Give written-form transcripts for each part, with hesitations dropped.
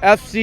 FC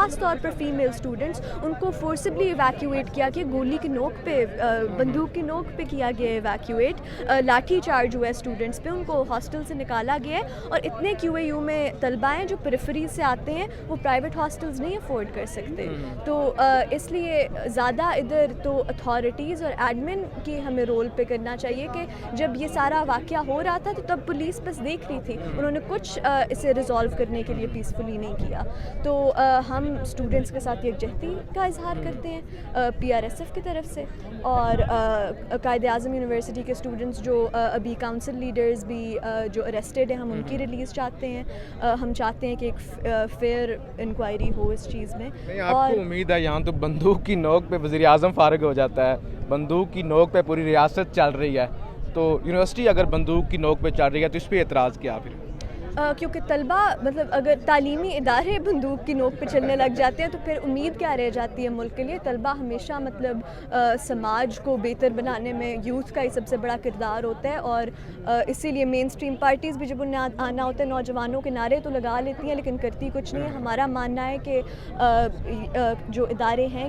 خاص طور پر female students, ان کو فورسبلی ایویکیویٹ کیا کہ گولی کی نوک پہ، بندوق کی نوک پہ کیا گیا ایویکیویٹ، لاٹھی چارج ہوا ہے اسٹوڈنٹس پہ، ان کو ہاسٹل سے نکالا گیا ہے. اور اتنے کیو اے یو میں طلباء ہیں جو پریفریز سے آتے ہیں، وہ پرائیویٹ ہاسٹلز نہیں افورڈ کر سکتے. تو اس لیے زیادہ ادھر تو اتھارٹیز اور ایڈمن کی ہمیں رول پہ کرنا چاہیے کہ جب یہ سارا واقعہ ہو رہا تھا تو تب پولیس بس دیکھ رہی تھی، انہوں نے کچھ اسے ریزالو کرنے کے لیے پیسفلی نہیں کیا. تو ہم اسٹوڈنٹس کے ساتھ یکجہتی کا اظہار کرتے ہیں PRSF کی طرف سے، اور قائد اعظم یونیورسٹی کے اسٹوڈنٹس جو ابھی کاؤنسل لیڈرز بھی جو اریسٹڈ ہیں، ہم ان کی ریلیز چاہتے ہیں. ہم چاہتے ہیں کہ ایک فیئر انکوائری ہو اس چیز میں. آپ کو امید ہے یہاں تو بندوق کی نوک پہ وزیر اعظم فارغ ہو جاتا ہے، بندوق کی نوک پہ پوری ریاست چل رہی ہے، تو یونیورسٹی اگر بندوق کی نوک پہ چل رہی ہے تو اس پہ اعتراض کیا پھر؟ کیونکہ طلباء مطلب اگر تعلیمی ادارے بندوق کی نوک پہ چلنے لگ جاتے ہیں تو پھر امید کیا رہ جاتی ہے ملک کے لیے. طلباء ہمیشہ مطلب سماج کو بہتر بنانے میں یوتھ کا ہی سب سے بڑا کردار ہوتا ہے، اور اسی لیے مین اسٹریم پارٹیز بھی جب انہیں آنا ہوتا ہے نوجوانوں کے نعرے تو لگا لیتی ہیں لیکن کرتی کچھ نہیں ہے. ہمارا ماننا ہے کہ جو ادارے ہیں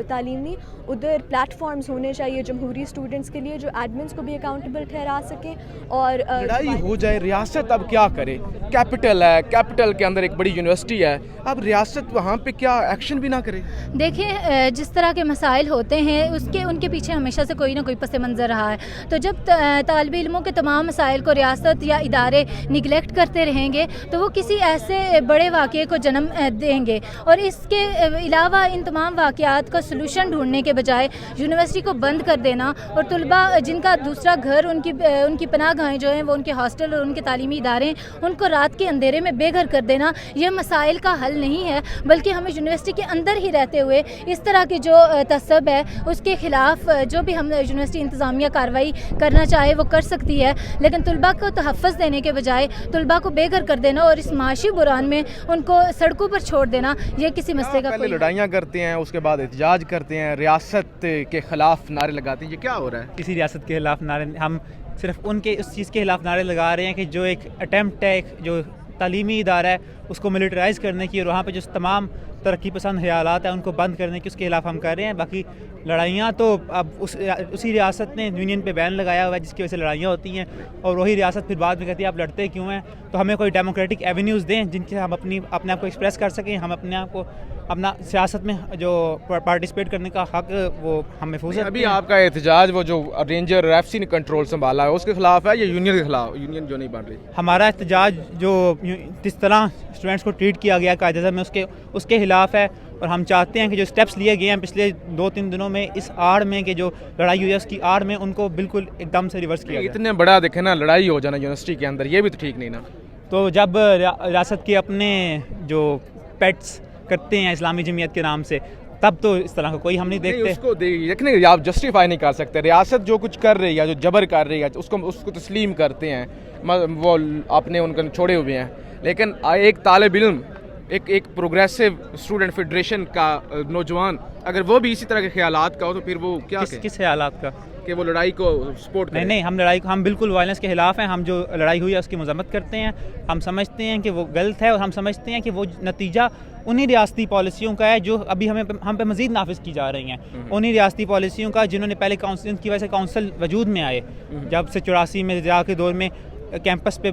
تعلیمی، ادھر پلیٹ فارمز ہونے چاہیے جمہوری اسٹوڈنٹس کے لیے جو ایڈمنس کو بھی اکاؤنٹیبل ٹھہرا سکیں. اور لڑائی ہو جائے، ریاست اب کیا کرے؟ کیپٹل ہے، کیپٹل کے اندر ایک بڑی یونیورسٹی ہے، اب ریاست وہاں پہ کیا ایکشن بھی نہ کرے؟ دیکھیں جس طرح کے مسائل ہوتے ہیں ان کے پیچھے ہمیشہ سے کوئی نہ کوئی پس منظر رہا ہے. تو جب طالب علموں کے تمام مسائل کو ریاست یا ادارے نگلیکٹ کرتے رہیں گے تو وہ کسی ایسے بڑے واقعے کو جنم دیں گے. اور اس کے علاوہ ان تمام واقعات کا سلوشن ڈھونڈنے کے بجائے یونیورسٹی کو بند کر دینا، اور طلباء جن کا دوسرا گھر ان کی پناہ گاہیں جو ہیں وہ ان کے ہاسٹل اور ان کے تعلیمی ادارے ہیں، ان کو رات کے اندھیرے میں بے گھر کر دینا، یہ مسائل کا حل نہیں ہے. بلکہ ہمیں یونیورسٹی کے اندر ہی رہتے ہوئے اس طرح کے جو تعصب ہے اس کے خلاف جو بھی ہم یونیورسٹی انتظامیہ کارروائی کرنا چاہے وہ کر سکتی ہے، لیکن طلباء کو تحفظ دینے کے بجائے طلباء کو بے گھر کر دینا اور اس معاشی بحران میں ان کو سڑکوں پر چھوڑ دینا، یہ کسی مسئلے کا پہلے لڑائیاں کرتے ہیں، اس کے بعد احتجاج کرتے ہیں، ریاست کے خلاف نعرے لگاتے ہیں، یہ کیا ہو رہا ہے؟ کسی ریاست کے خلاف نعرے، ہم صرف ان کے اس چیز کے خلاف نعرے لگا رہے ہیں کہ جو ایک اٹیمپٹ ہے، ایک جو تعلیمی ادارہ ہے اس کو ملٹرائز کرنے کی اور وہاں پہ جو تمام ترقی پسند خیالات ہیں ان کو بند کرنے کی، اس کے خلاف ہم کر رہے ہیں. باقی لڑائیاں تو اب اسی ریاست نے یونین پہ بین لگایا ہوا ہے جس کی وجہ سے لڑائیاں ہوتی ہیں، اور وہی ریاست پھر بعد میں کہتی ہے آپ لڑتے کیوں ہیں. تو ہمیں کوئی ڈیموکریٹک ایونیوز دیں جن سے ہم اپنے آپ کو ایکسپریس کر سکیں، ہم اپنے آپ کو اپنا سیاست میں جو پارٹیسپیٹ کرنے کا حق وہ ہم محفوظ ہے. ابھی آپ کا احتجاج وہ جو رینجر RFC نے کنٹرول سنبھالا ہے اس کے خلاف ہے یا یونین کے خلاف؟ یونین جو نہیں بن رہی. ہمارا احتجاج جو جس طرح اسٹوڈنٹس کو ٹریٹ کیا گیا قائد اعظم میں اس کے خلاف ہے، اور ہم چاہتے ہیں کہ جو اسٹیپس لیے گئے ہیں پچھلے 2-3 دنوں میں اس آڑ میں کہ جو لڑائی ہوئی ہے اس کی آڑ میں ان کو بالکل ایک دم سے ریورس کیا گیا. اتنے بڑا دیکھیں نا لڑائی ہو جانا یونیورسٹی کے اندر، یہ بھی تو ٹھیک نہیں نا. تو جب ریاست کے اپنے جو پیٹس کرتے ہیں اسلامی جمعیت کے نام سے تب تو اس طرح کا کوئی ہم نہیں دیکھتے. اس کو دیکھنے آپ جسٹیفائی نہیں کر سکتے. ریاست جو کچھ کر رہی ہے، جو جبر کر رہی ہے اس کو تسلیم کرتے ہیں، وہ اپنے ان کو چھوڑے ہوئے ہیں. لیکن ایک طالب علم، ایک پروگریسو اسٹوڈنٹ فیڈریشن کا نوجوان اگر وہ بھی اسی طرح کے خیالات کا ہو تو پھر وہ کیا کس خیالات کا کہ وہ لڑائی کو سپورٹ کرے؟ نہیں ہم بالکل وائلنس کے خلاف ہیں. ہم جو لڑائی ہوئی ہے اس کی مذمت کرتے ہیں. ہم سمجھتے ہیں کہ وہ غلط ہے اور ہم سمجھتے ہیں کہ وہ نتیجہ انہی ریاستی پالیسیوں کا ہے جو ابھی ہم پہ مزید نافذ کی جا رہی ہیں. انہی ریاستی پالیسیوں کا جنہوں نے پہلے کاؤنسل کی وجہ سے کاؤنسل وجود میں آئے، جب سے 84 میں ضیاء کے دور میں کیمپس پہ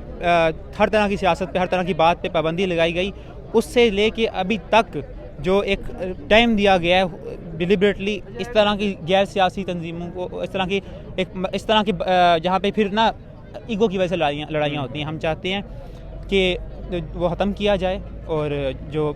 ہر طرح کی سیاست پہ، ہر طرح کی بات پہ پابندی لگائی گئی. اس سے لے کے ابھی تک جو ایک ٹائم دیا گیا ہے ڈیلیبریٹلی اس طرح کی غیر سیاسی تنظیموں کو، اس طرح کی جہاں پہ پھر نا ایگو کی وجہ سے لڑائیاں ہوتی ہیں. ہم چاہتے ہیں کہ وہ ختم کیا جائے، اور جو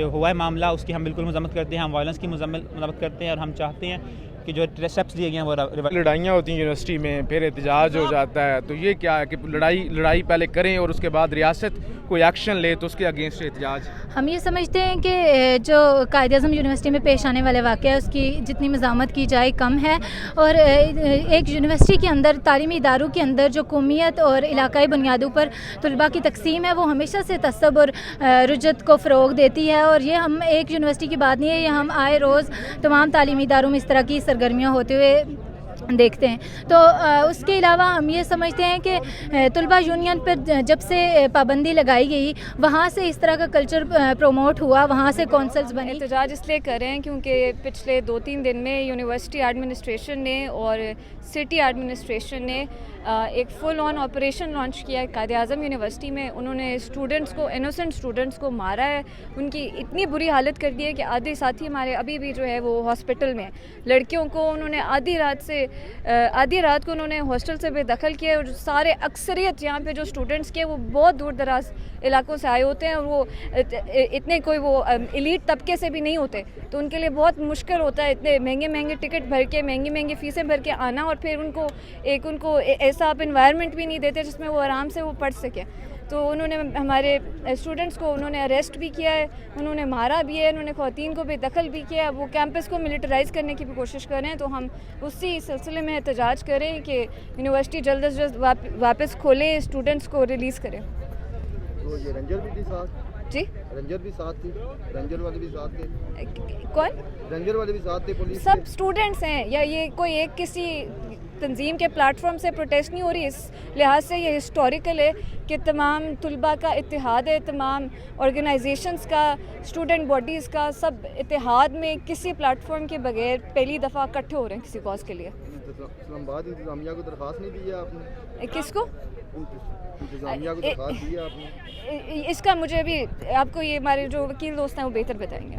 ہوا ہے معاملہ اس کی ہم بالکل مذمت کرتے ہیں. ہم وائلنس کی مذمت کرتے ہیں، اور ہم چاہتے ہیں کہ جو اسٹیپس لیے گئے ہیں وہ لڑائیاں ہوتی ہیں یونیورسٹی میں، پھر احتجاج ہو جاتا ہے. تو یہ کیا ہے کہ لڑائی پہلے کریں اور اس کے بعد ریاست کوئی ایکشن لے تو اس کے اگینسٹ احتجاج؟ ہم یہ سمجھتے ہیں کہ جو قائد اعظم یونیورسٹی میں پیش آنے والے واقعہ ہے اس کی جتنی مزاحمت کی جائے کم ہے. اور ایک یونیورسٹی کے اندر، تعلیمی اداروں کے اندر جو قومیت اور علاقائی بنیادوں پر طلباء کی تقسیم ہے وہ ہمیشہ سے تعصب اور رجت کو فروغ دیتی ہے. اور یہ ہم ایک یونیورسٹی کی بات نہیں ہے، یہ ہم آئے روز تمام تعلیمی اداروں میں اس طرح کی سرگرمیاں ہوتے ہوئے دیکھتے ہیں. تو اس کے علاوہ ہم یہ سمجھتے ہیں کہ طلبہ یونین پر جب سے پابندی لگائی گئی وہاں سے اس طرح کا کلچر پروموٹ ہوا, وہاں سے کونسلز بنی. احتجاج اس لیے کر رہے ہیں کیونکہ پچھلے 2-3 دن میں یونیورسٹی ایڈمنسٹریشن نے اور سٹی ایڈمنسٹریشن نے ایک فل آن آپریشن لانچ کیا ہے قائد اعظم یونیورسٹی میں. انہوں نے اسٹوڈنٹس کو, انوسنٹ اسٹوڈنٹس کو مارا ہے, ان کی اتنی بری حالت کر دی ہے کہ آدھے ساتھی ہمارے ابھی بھی جو ہے وہ ہاسپٹل میں. لڑکیوں کو انہوں نے آدھی رات کو انہوں نے ہاسٹل سے بے دخل کیا, اور سارے اکثریت یہاں پہ جو اسٹوڈنٹس کے وہ بہت دور دراز علاقوں سے آئے ہوتے ہیں, اور وہ اتنے کوئی وہ ایلیٹ طبقے سے بھی نہیں ہوتے, تو ان کے لیے بہت مشکل ہوتا ہے اتنے مہنگے ٹکٹ بھر کے, مہنگی فیسیں بھر کے آنا, اور پھر ان کو ایسا آپ انوائرمنٹ بھی نہیں دیتے جس میں وہ آرام سے وہ پڑھ سکیں. تو انہوں نے ہمارے اسٹوڈنٹس کو انہوں نے اریسٹ بھی کیا ہے, انہوں نے مارا بھی ہے, انہوں نے خواتین کو بے دخل بھی کیا ہے, وہ کیمپس کو ملٹرائز کرنے کی بھی کوشش کر رہے ہیں. تو ہم اسی سلسلے میں احتجاج کریں کہ یونیورسٹی جلد از جلد واپس کھولیں, اسٹوڈنٹس کو ریلیز کریں. تو یہ رینجر بھی تھی ساتھ؟ جی رینجر بھی ساتھ تھی, رینجر والے بھی ساتھ تھے. کون؟ رینجر والے بھی ساتھ تھے پولیس سب اسٹوڈنٹس ہیں, یا یہ کوئی ایک کسی تنظیم کے پلیٹ فارم سے پروٹیسٹ نہیں ہو رہی. اس لحاظ سے یہ ہسٹوریکل ہے کہ تمام طلباء کا اتحاد ہے, تمام آرگنائزیشنز کا, اسٹوڈنٹ باڈیز کا, سب اتحاد میں کسی پلیٹ فارم کے بغیر پہلی دفعہ اکٹھے ہو رہے ہیں کسی کاز کے لیے. اسلام آباد انتظامیہ کو درخواست نہیں دی ہے آپ نے؟ کس کو؟ انتظامیہ کو درخواست دی ہے آپ نے؟ اس کا مجھے ابھی آپ کو یہ ہمارے جو وکیل دوست ہیں وہ بہتر بتائیں گے.